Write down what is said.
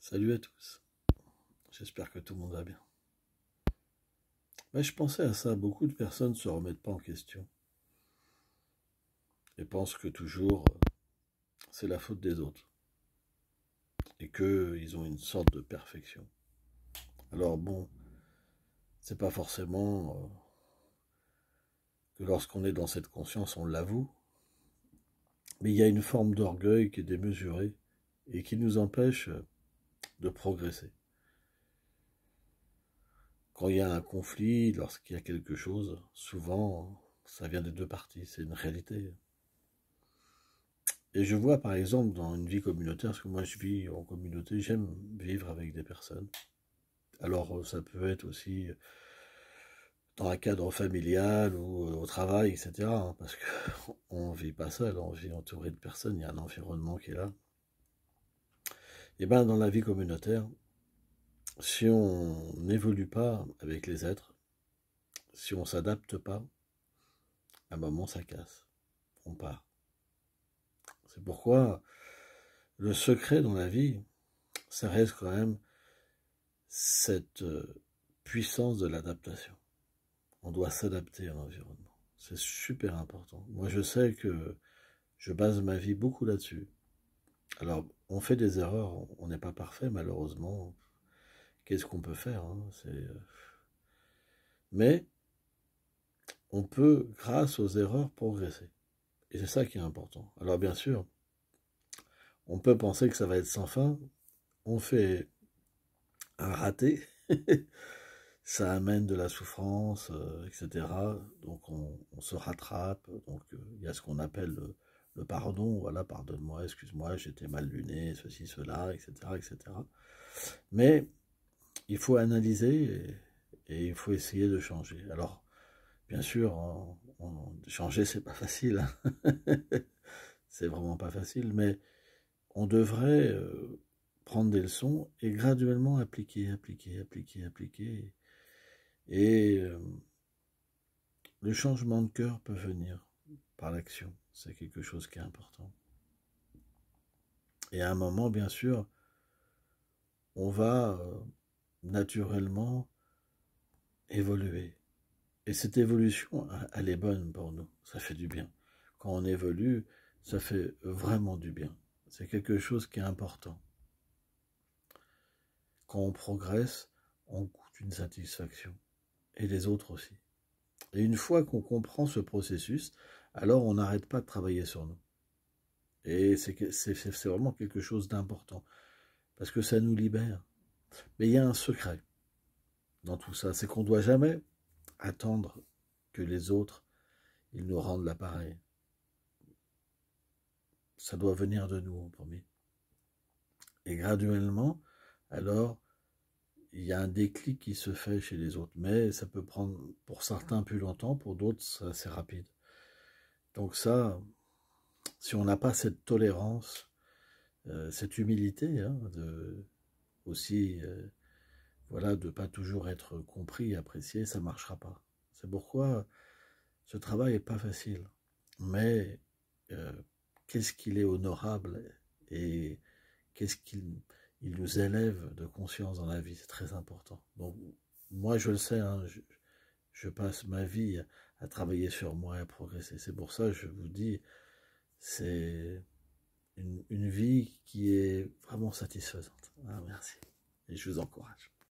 Salut à tous, j'espère que tout le monde va bien. Je pensais à ça, beaucoup de personnes ne se remettent pas en question et pensent que toujours c'est la faute des autres et qu'ils ont une sorte de perfection. Alors bon, c'est pas forcément que lorsqu'on est dans cette conscience on l'avoue, mais il y a une forme d'orgueil qui est démesurée et qui nous empêche de progresser. Quand il y a un conflit, lorsqu'il y a quelque chose, souvent ça vient des deux parties, c'est une réalité. Et je vois par exemple dans une vie communautaire, parce que moi je vis en communauté, j'aime vivre avec des personnes. Alors ça peut être aussi dans un cadre familial ou au travail, etc. Parce qu'on ne vit pas seul, on vit entouré de personnes, il y a un environnement qui est là. Et bien dans la vie communautaire, si on n'évolue pas avec les êtres, si on ne s'adapte pas, à un moment ça casse, on part. C'est pourquoi le secret dans la vie, ça reste quand même cette puissance de l'adaptation. On doit s'adapter à l'environnement. C'est super important. Moi, je sais que je base ma vie beaucoup là-dessus. Alors, on fait des erreurs, on n'est pas parfait, malheureusement. Qu'est-ce qu'on peut faire, hein? Mais on peut, grâce aux erreurs, progresser. Et c'est ça qui est important. Alors, bien sûr, on peut penser que ça va être sans fin. On fait un raté. Ça amène de la souffrance, etc. Donc on se rattrape. Donc il y a ce qu'on appelle le pardon. Voilà, pardonne-moi, excuse-moi, j'étais mal luné, ceci, cela, etc., etc. Mais il faut analyser et il faut essayer de changer. Alors, bien sûr, changer, c'est pas facile. Hein. C'est vraiment pas facile, mais on devrait prendre des leçons et graduellement appliquer. Et le changement de cœur peut venir par l'action. C'est quelque chose qui est important. Et à un moment, bien sûr, on va naturellement évoluer. Et cette évolution, elle est bonne pour nous. Ça fait du bien. Quand on évolue, ça fait vraiment du bien. C'est quelque chose qui est important. Quand on progresse, on goûte une satisfaction. Et les autres aussi. Et une fois qu'on comprend ce processus, alors on n'arrête pas de travailler sur nous. Et c'est vraiment quelque chose d'important, parce que ça nous libère. Mais il y a un secret dans tout ça, c'est qu'on ne doit jamais attendre que les autres, ils nous rendent l'appareil. Ça doit venir de nous en premier. Et graduellement, alors, il y a un déclic qui se fait chez les autres. Mais ça peut prendre, pour certains, plus longtemps, pour d'autres, c'est assez rapide. Donc ça, si on n'a pas cette tolérance, cette humilité, hein, aussi, voilà, de ne pas toujours être compris et apprécié, ça ne marchera pas. C'est pourquoi ce travail n'est pas facile. Mais qu'est-ce qu'il est honorable et qu'est-ce qu'il nous élève de conscience dans la vie, c'est très important. Donc moi je le sais, hein, je passe ma vie à travailler sur moi et à progresser. C'est pour ça que je vous dis, c'est une vie qui est vraiment satisfaisante. Ah, merci. Et je vous encourage.